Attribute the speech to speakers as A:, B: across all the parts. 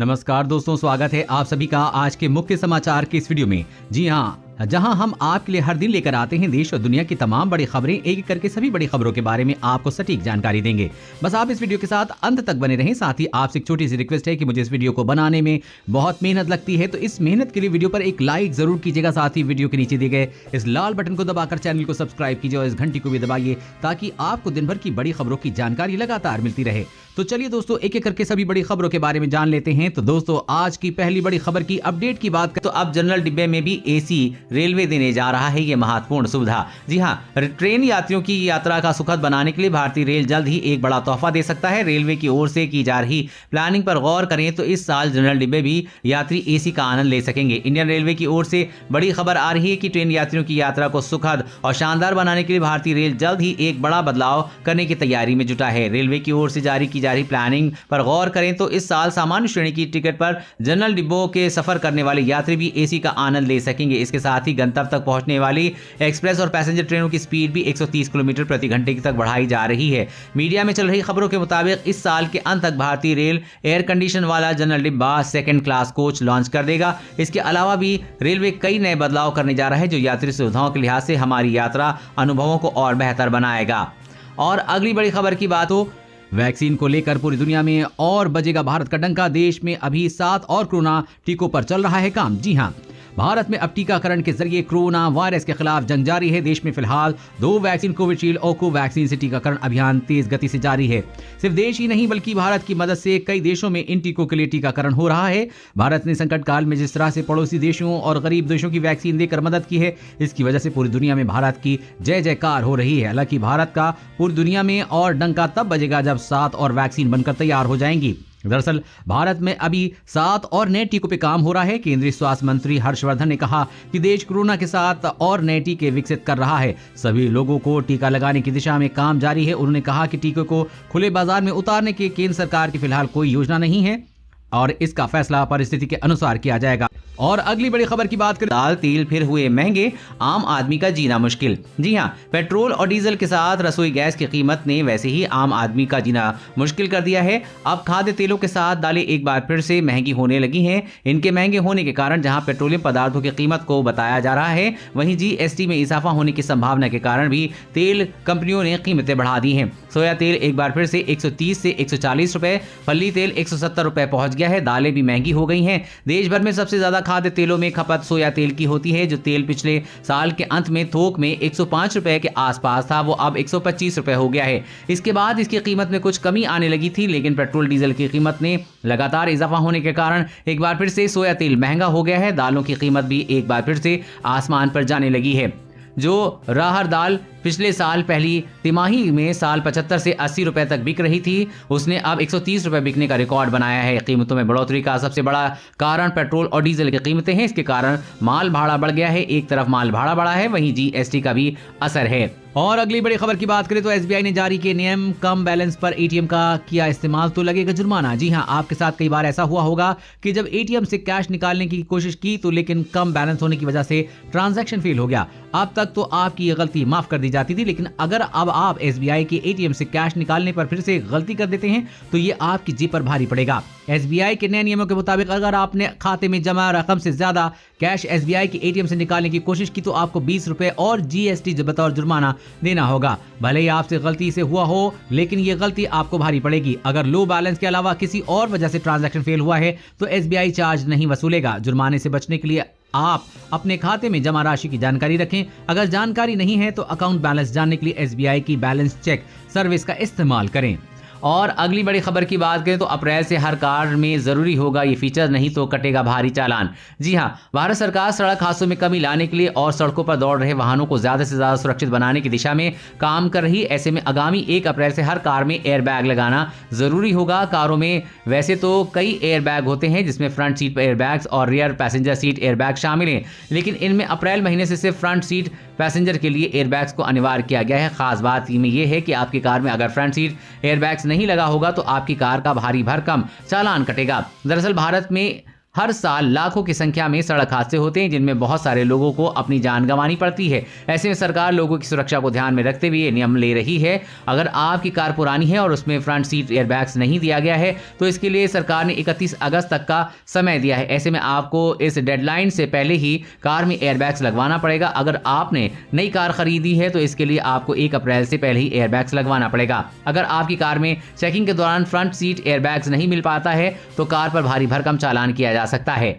A: नमस्कार दोस्तों, स्वागत है आप सभी का आज के मुख्य समाचार के इस वीडियो में। जी हाँ, जहां हम आपके लिए हर दिन लेकर आते हैं देश और दुनिया की तमाम बड़ी खबरें, एक एक करके सभी बड़ी खबरों के बारे में आपको सटीक जानकारी देंगे। बस आप इस वीडियो के साथ अंत तक बने रहें। साथ ही आपसे एक छोटी सी रिक्वेस्ट है कि मुझे इस वीडियो को बनाने में बहुत मेहनत लगती है, तो इस मेहनत के लिए वीडियो पर एक लाइक जरूर कीजिएगा। साथ ही वीडियो के नीचे दिए गए इस लाल बटन को दबाकर चैनल को सब्सक्राइब कीजिए और इस घंटी को भी दबाइए ताकि आपको दिन भर की बड़ी खबरों की जानकारी लगातार मिलती रहे। तो चलिए दोस्तों, एक एक करके सभी बड़ी खबरों के बारे में जान लेते हैं। तो दोस्तों, आज की पहली बड़ी खबर की अपडेट की बात करें तो अब जनरल डिब्बे में भी एसी रेलवे देने जा रहा है ये महत्वपूर्ण सुविधा। जी हां, ट्रेन यात्रियों की यात्रा का सुखद बनाने के लिए भारतीय रेल जल्द ही एक बड़ा तोहफा दे सकता है। रेलवे की ओर से की जा रही प्लानिंग पर गौर करें तो इस साल जनरल डिब्बे भी यात्री एसी का आनंद ले सकेंगे। इंडियन रेलवे की ओर से बड़ी खबर आ रही है कि ट्रेन यात्रियों की यात्रा को सुखद और शानदार बनाने के लिए भारतीय रेल जल्द ही एक बड़ा बदलाव करने की तैयारी में जुटा है। रेलवे की ओर से जारी की जा रही प्लानिंग पर गौर करें तो इस साल सामान्य श्रेणी की टिकट पर जनरल डिब्बों के सफर करने वाले यात्री भी एसी का आनंद ले सकेंगे। इसके साथ ही गंतव्य तक पहुंचने वाली एक्सप्रेस और पैसेंजर ट्रेनों की स्पीड भी 130 किलोमीटर प्रति घंटे तक बढ़ाई जा रही है। मीडिया में चल रही खबरों के मुताबिक इस साल के अंत तक भारतीय रेल एयर कंडीशन वाला जनरल डिब्बा सेकंड क्लास कोच लॉन्च कर देगा। इसके अलावा भी रेलवे कई नए बदलाव करने जा रहा है जो यात्री सुविधाओं के लिहाज से हमारी यात्रा अनुभवों को और बेहतर बनाएगा। और अगली बड़ी खबर की बात हो, वैक्सीन को लेकर पूरी दुनिया में और बजेगा भारत का डंका। देश में अभी 7 और कोरोना टीकों पर चल रहा है काम। जी हां, भारत में अब टीकाकरण के जरिए कोरोना वायरस के खिलाफ जंग जारी है। देश में फिलहाल 2 वैक्सीन कोविशील्ड और कोवैक्सीन से टीकाकरण अभियान तेज गति से जारी है। सिर्फ देश ही नहीं बल्कि भारत की मदद से कई देशों में इन टीकों के लिए टीकाकरण हो रहा है। भारत ने संकट काल में जिस तरह से पड़ोसी देशों और गरीब देशों की वैक्सीन देकर मदद की है, इसकी वजह से पूरी दुनिया में भारत की जय जयकार हो रही है। हालांकि भारत का पूरी दुनिया में और डंका तब बजेगा जब 7 और वैक्सीन बनकर तैयार हो जाएंगी। दरअसल भारत में अभी 7 और नए टीकों पे काम हो रहा है। केंद्रीय स्वास्थ्य मंत्री हर्षवर्धन ने कहा कि देश कोरोना के साथ और नए टीके विकसित कर रहा है। सभी लोगों को टीका लगाने की दिशा में काम जारी है। उन्होंने कहा कि टीकों को खुले बाजार में उतारने की केंद्र सरकार की फिलहाल कोई योजना नहीं है और इसका फैसला परिस्थिति के अनुसार किया जाएगा। और अगली बड़ी खबर की बात करें, दाल तेल फिर हुए महंगे, आम आदमी का जीना मुश्किल। जी हां, पेट्रोल और डीजल के साथ रसोई गैस की कीमत ने वैसे ही आम आदमी का जीना मुश्किल कर दिया है। अब खाद्य तेलों के साथ दालें एक बार फिर से महंगी होने लगी हैं। इनके महंगे होने के कारण जहां पेट्रोलियम पदार्थों की कीमत को बताया जा रहा है, वहीं जीएसटी में इजाफा होने की संभावना के कारण भी तेल कंपनियों ने कीमतें बढ़ा दी हैं। सोया तेल एक बार फिर से 130 से 140 रुपए, फली तेल 170 रुपए पहुंच गया है। दालें भी महंगी हो गई हैं। देश भर में सबसे ज्यादा खाद्य तेलों में खपत सोया तेल की होती है। जो तेल पिछले साल के अंत में थोक में 105 रुपए के आसपास था, वो अब 125 रुपए हो गया है। इसके बाद इसकी कीमत में कुछ कमी आने लगी थी, लेकिन पेट्रोल डीजल की कीमत में लगातार इजाफा होने के कारण एक बार फिर से सोया तेल महंगा हो गया है। दालों की कीमत भी एक बार फिर से आसमान पर जाने लगी है। जो राहर दाल पिछले साल पहली तिमाही में साल 75 से 80 रुपए तक बिक रही थी, उसने अब 130 रुपए बिकने का रिकॉर्ड बनाया है। कीमतों में बढ़ोतरी का सबसे बड़ा कारण पेट्रोल और डीजल की कीमतें हैं। इसके कारण माल भाड़ा बढ़ गया है। एक तरफ माल भाड़ा बढ़ा है, वहीं जीएसटी का भी असर है। और अगली बड़ी खबर की बात करें तो एसबीआई ने जारी किए नियम, कम बैलेंस पर एटीएम का किया इस्तेमाल तो लगेगा जुर्माना। जी हां, आपके साथ कई बार ऐसा हुआ होगा कि जब एटीएम से कैश निकालने की कोशिश की तो लेकिन कम बैलेंस होने की वजह से ट्रांजैक्शन फेल हो गया। अब तक तो आपकी ये गलती माफ कर दी जाती थी, लेकिन अगर अब आप एसबीआई के एटीएम से कैश निकालने पर फिर से गलती कर देते हैं तो ये आपकी जेब पर भारी पड़ेगा। एसबीआई के नए नियमों के मुताबिक अगर आपने खाते में जमा रकम से ज्यादा कैश एसबीआई के एटीएम से निकालने की कोशिश की तो आपको 20 रुपए और जीएसटी बतौर जुर्माना देना होगा। भले ही आपसे गलती से हुआ हो, लेकिन ये गलती आपको भारी पड़ेगी। अगर लो बैलेंस के अलावा किसी और वजह से ट्रांजैक्शन फेल हुआ है तो एसबीआई चार्ज नहीं वसूलेगा। जुर्माने से बचने के लिए आप अपने खाते में जमा राशि की जानकारी रखें। अगर जानकारी नहीं है तो अकाउंट बैलेंस जानने के लिए एसबीआई की बैलेंस चेक सर्विस का इस्तेमाल करें। और अगली बड़ी खबर की बात करें तो अप्रैल से हर कार में जरूरी होगा ये फीचर, नहीं तो कटेगा भारी चालान। जी हां, भारत सरकार सड़क हादसों में कमी लाने के लिए और सड़कों पर दौड़ रहे वाहनों को ज्यादा से ज्यादा सुरक्षित बनाने की दिशा में काम कर रही। ऐसे में आगामी 1 अप्रैल से हर कार में एयरबैग लगाना जरूरी होगा। कारों में वैसे तो कई एयरबैग होते हैं जिसमें फ्रंट सीट पर एयरबैग्स और रियर पैसेंजर सीट एयरबैग शामिल हैं, लेकिन इनमें अप्रैल महीने से सिर्फ फ्रंट सीट पैसेंजर के लिए एयरबैग्स को अनिवार्य किया गया है। खास बात में यह है कि आपकी कार में अगर फ्रंट सीट एयरबैग्स नहीं लगा होगा तो आपकी कार का भारी भरकम चालान कटेगा। दरअसल भारत में हर साल लाखों की संख्या में सड़क हादसे होते हैं जिनमें बहुत सारे लोगों को अपनी जान गंवानी पड़ती है। ऐसे में सरकार लोगों की सुरक्षा को ध्यान में रखते हुए ये नियम ले रही है। अगर आपकी कार पुरानी है और उसमें फ्रंट सीट एयरबैग्स नहीं दिया गया है तो इसके लिए सरकार ने 31 अगस्त तक का समय दिया है। ऐसे में आपको इस डेडलाइन से पहले ही कार में एयरबैग्स लगवाना पड़ेगा। अगर आपने नई कार खरीदी है तो इसके लिए आपको 1 अप्रैल से पहले ही एयरबैग्स लगवाना पड़ेगा। अगर आपकी कार में चेकिंग के दौरान फ्रंट सीट एयरबैग्स नहीं मिल पाता है तो कार पर भारी भरकम चालान किया जा सकता है।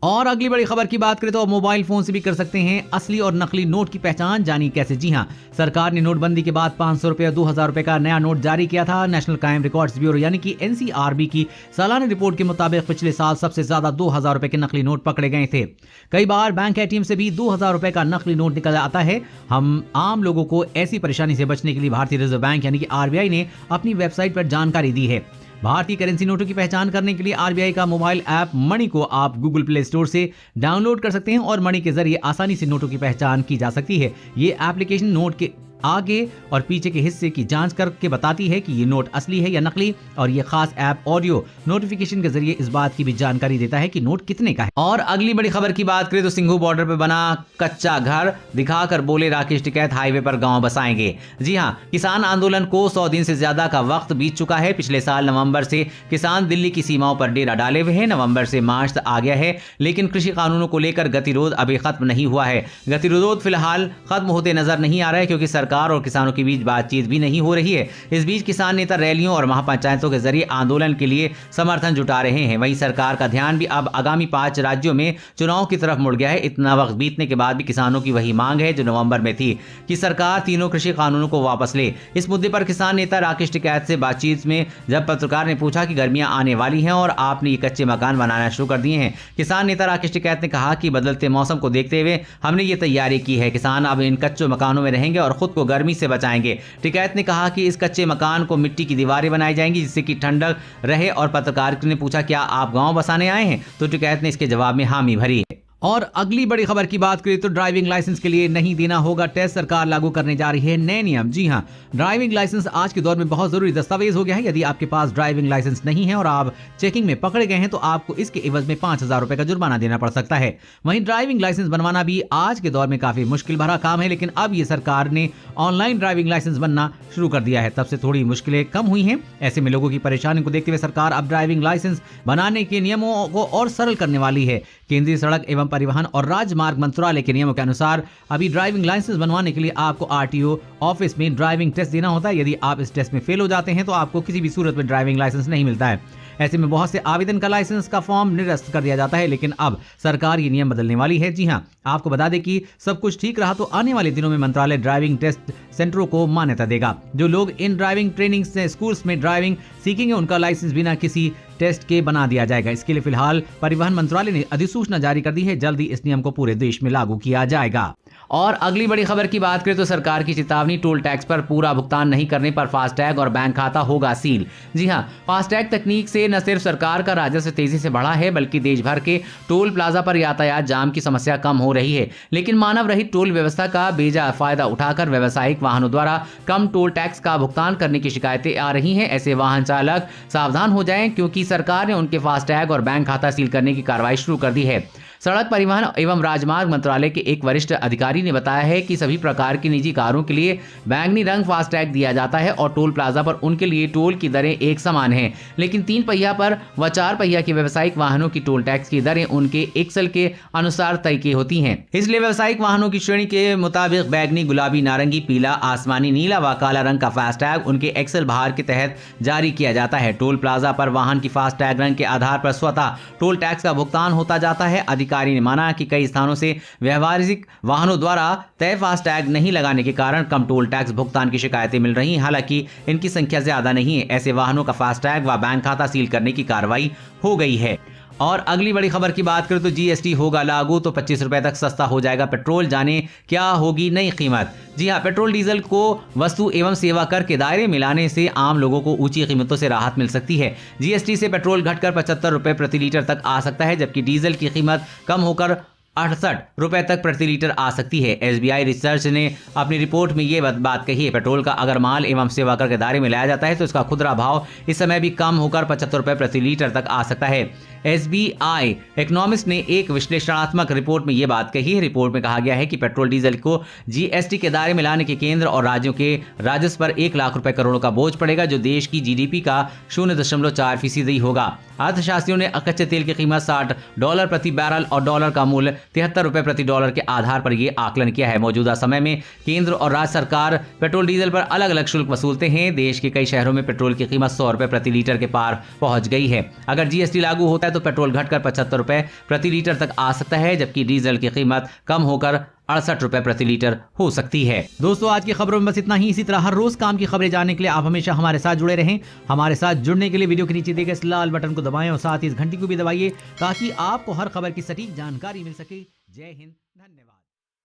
A: और अगली बड़ी खबर की बात करें तो मोबाइल फोन से भी कर सकते हैं असली और नकली नोट की पहचान। जानिए कैसे। जी हां, सरकार ने नोटबंदी के बाद 500 रुपए और 2000 रुपए का नया नोट जारी किया था। नेशनल क्राइम रिकॉर्ड्स ब्यूरो यानी कि एनसीआरबी की सालाना रिपोर्ट के मुताबिक पिछले साल सबसे ज्यादा 2000 रुपए के नकली नोट पकड़े गए थे। कई बार बैंक एटीएम से भी 2000 रुपए का नकली नोट निकल आता है। हम आम लोगों को ऐसी परेशानी से बचने के लिए भारतीय रिजर्व बैंक यानी कि आरबीआई ने अपनी वेबसाइट पर जानकारी दी है। भारतीय करेंसी नोटों की पहचान करने के लिए आरबीआई का मोबाइल ऐप मणि को आप गूगल प्ले स्टोर से डाउनलोड कर सकते हैं और मणि के जरिए आसानी से नोटों की पहचान की जा सकती है। ये एप्लीकेशन नोट के आगे और पीछे के हिस्से की जांच करके बताती है कि ये नोट असली है या नकली, और ये खास ऐप ऑडियो नोटिफिकेशन के जरिए इस बात की भी जानकारी देता है कि नोट कितने का है। और अगली बड़ी खबर की बात करें तो सिंघू बॉर्डर पर बना कच्चा घर दिखाकर बोले राकेश टिकैत हाईवे पर गांव बसाएंगे। जी हां, किसान आंदोलन को 100 दिन से ज्यादा का वक्त बीत चुका है। पिछले साल नवंबर से किसान दिल्ली की सीमाओं पर डेरा डाले हुए हैं। नवंबर से मार्च तक आ गया है लेकिन कृषि कानूनों को लेकर गतिरोध अभी खत्म नहीं हुआ है। गतिरोध फिलहाल खत्म होते नजर नहीं आ रहा है क्योंकि सरकार और किसानों के बीच बातचीत भी नहीं हो रही है। इस बीच किसान नेता रैलियों और महापंचायतों के जरिए आंदोलन के लिए समर्थन जुटा रहे हैं। वहीं सरकार का ध्यान भी अब आगामी 5 राज्यों में चुनाव की तरफ मुड़ गया है। इतना वक्त बीतने के बाद भी किसानों की वही मांग है जो नवंबर में थी कि सरकार तीनों कृषि कानूनों को वापस ले। इस मुद्दे पर किसान नेता राकेश टिकैत से बातचीत में जब पत्रकार ने पूछा कि गर्मियां आने वाली हैं और आपने ये कच्चे मकान बनाना शुरू कर दिए हैं, किसान नेता राकेश टिकैत ने कहा कि बदलते मौसम को देखते हुए हमने ये तैयारी की है। किसान अब इन कच्चे मकानों में रहेंगे और खुद को गर्मी से बचाएंगे। टिकैत ने कहा कि इस कच्चे मकान को मिट्टी की दीवारें बनाई जाएंगी जिससे कि ठंडक रहे। और पत्रकार ने पूछा क्या आप गांव बसाने आए हैं, तो टिकैत ने इसके जवाब में हामी भरी। और अगली बड़ी खबर की बात करें तो ड्राइविंग लाइसेंस के लिए नहीं देना होगा टेस्ट, सरकार लागू करने जा रही है नए नियम। जी हां, ड्राइविंग लाइसेंस आज के दौर में बहुत जरूरी दस्तावेज हो गया है। यदि आपके पास ड्राइविंग लाइसेंस नहीं है और आप चेकिंग में पकड़े गए हैं तो आपको इसके एवज में 5000 रुपए का जुर्माना देना पड़ सकता है। वहीं ड्राइविंग लाइसेंस बनवाना भी आज के दौर में काफी मुश्किल भरा काम है, लेकिन अब ये सरकार ने ऑनलाइन ड्राइविंग लाइसेंस बनना शुरू कर दिया है। तब से थोड़ी मुश्किलें कम हुई हैं। ऐसे में लोगों की परेशानी को देखते हुए सरकार अब ड्राइविंग लाइसेंस बनाने के नियमों को और सरल करने वाली है। केंद्रीय सड़क एवं परिवहन और राजमार्ग मंत्रालय के नियमों के अनुसार अभी ड्राइविंग लाइसेंस बनवाने के लिए आपको आरटीओ ऑफिस में ड्राइविंग टेस्ट देना होता है। यदि आप इस टेस्ट में फेल हो जाते हैं तो आपको किसी भी सूरत में ड्राइविंग लाइसेंस नहीं मिलता है। ऐसे में बहुत से आवेदन का लाइसेंस का फॉर्म निरस्त कर दिया जाता है, लेकिन अब सरकार ये नियम बदलने वाली है। जी हां, आपको बता दें कि सब कुछ ठीक रहा तो आने वाले दिनों में मंत्रालय ड्राइविंग टेस्ट सेंटरों को मान्यता देगा। जो लोग इन ड्राइविंग ट्रेनिंग से स्कूल्स में ड्राइविंग सीखेंगे उनका लाइसेंस बिना किसी टेस्ट के बना दिया जाएगा। इसके लिए फिलहाल परिवहन मंत्रालय ने अधिसूचना जारी कर दी है। जल्दी इस नियम को पूरे देश में लागू किया जाएगा। और अगली बड़ी खबर की बात करें तो सरकार की चेतावनी, टोल टैक्स पर पूरा भुगतान नहीं करने पर फास्टैग और बैंक खाता होगा सील। जी हां, फास्टैग तकनीक से न सिर्फ सरकार का राजस्व तेजी से बढ़ा है बल्कि देश भर के टोल प्लाजा पर यातायात जाम की समस्या कम हो रही है। लेकिन मानव रहित टोल व्यवस्था का बेजा फायदा उठाकर व्यावसायिक वाहनों द्वारा कम टोल टैक्स का भुगतान करने की शिकायतें आ रही हैं। ऐसे वाहन चालक सावधान हो जाएं क्योंकि सरकार ने उनके फास्टैग और बैंक खाता सील करने की कार्रवाई शुरू कर दी है। सड़क परिवहन एवं राजमार्ग मंत्रालय के एक वरिष्ठ अधिकारी ने बताया है कि सभी प्रकार की निजी कारों के लिए बैंगनी रंग फास्टैग दिया जाता है और टोल प्लाजा पर उनके लिए टोल की दरें एक समान हैं। लेकिन 3 पहिया पर व 4 पहिया के व्यावसायिक वाहनों की टोल टैक्स की दरें उनके एक्सेल के अनुसार तय की होती हैं। इसलिए व्यावसायिक वाहनों की श्रेणी के मुताबिक बैंगनी, गुलाबी, नारंगी, पीला, आसमानी, नीला व काला रंग का फास्टैग उनके एक्सेल भार के तहत जारी किया जाता है। टोल प्लाजा पर वाहन की फास्टैग रंग के आधार पर स्वतः टोल टैक्स का भुगतान होता जाता है। अधिकारी ने माना कि कई स्थानों से व्यावसायिक वाहनों द्वारा तय फास्टैग नहीं लगाने के कारण कम टोल टैक्स भुगतान की शिकायतें मिल रही हैं। हालांकि इनकी संख्या ज्यादा नहीं है। ऐसे वाहनों का फास्टैग व बैंक खाता सील करने की कार्रवाई हो गई है। और अगली बड़ी खबर की बात करें तो जीएसटी होगा लागू तो 25 रुपए तक सस्ता हो जाएगा पेट्रोल। जाने क्या होगी नई कीमत। जी हां, पेट्रोल डीजल को वस्तु एवं सेवा कर के दायरे में लाने से आम लोगों को ऊंची कीमतों से राहत मिल सकती है। जीएसटी से पेट्रोल घटकर 75 रुपए प्रति लीटर तक आ सकता है, जबकि डीजल की कीमत कम होकर ₹68 तक प्रति लीटर आ सकती है। SBI रिसर्च ने अपनी रिपोर्ट में ये बात कही है। पेट्रोल का अगर माल एवं सेवा कर के दायरे में लाया जाता है तो इसका खुदरा भाव इस समय भी कम होकर ₹75 प्रति लीटर तक आ सकता है। SBI इकोनॉमिस्ट ने एक विश्लेषणात्मक रिपोर्ट में ये बात कही है। रिपोर्ट में कहा गया है कि पेट्रोल डीजल को GST के दायरे में लाने के केंद्र और राज्यों के राजस्व पर ₹1 लाख करोड़ों का बोझ पड़ेगा, जो देश की GDP का 0.4% होगा। अर्थशास्त्रियों ने कच्चे तेल की कीमत $60 प्रति बैरल और डॉलर का मूल्य ₹73 प्रति डॉलर के आधार पर यह आकलन किया है। मौजूदा समय में केंद्र और राज्य सरकार पेट्रोल डीजल पर अलग अलग शुल्क वसूलते हैं। देश के कई शहरों में पेट्रोल की कीमत ₹100 प्रति लीटर के पार पहुंच गई है। अगर GST लागू होता है तो पेट्रोल घटकर ₹75 प्रति लीटर तक आ सकता है, जबकि डीजल की कीमत कम होकर ₹68 प्रति लीटर हो सकती है। दोस्तों, आज की खबरों में बस इतना ही। इसी तरह हर रोज काम की खबरें जानने के लिए आप हमेशा हमारे साथ जुड़े रहें। हमारे साथ जुड़ने के लिए वीडियो के नीचे दिए गए इस लाल बटन को दबाएं और साथ ही इस घंटी को भी दबाइए ताकि आपको हर खबर की सटीक जानकारी मिल सके। जय हिंद, धन्यवाद।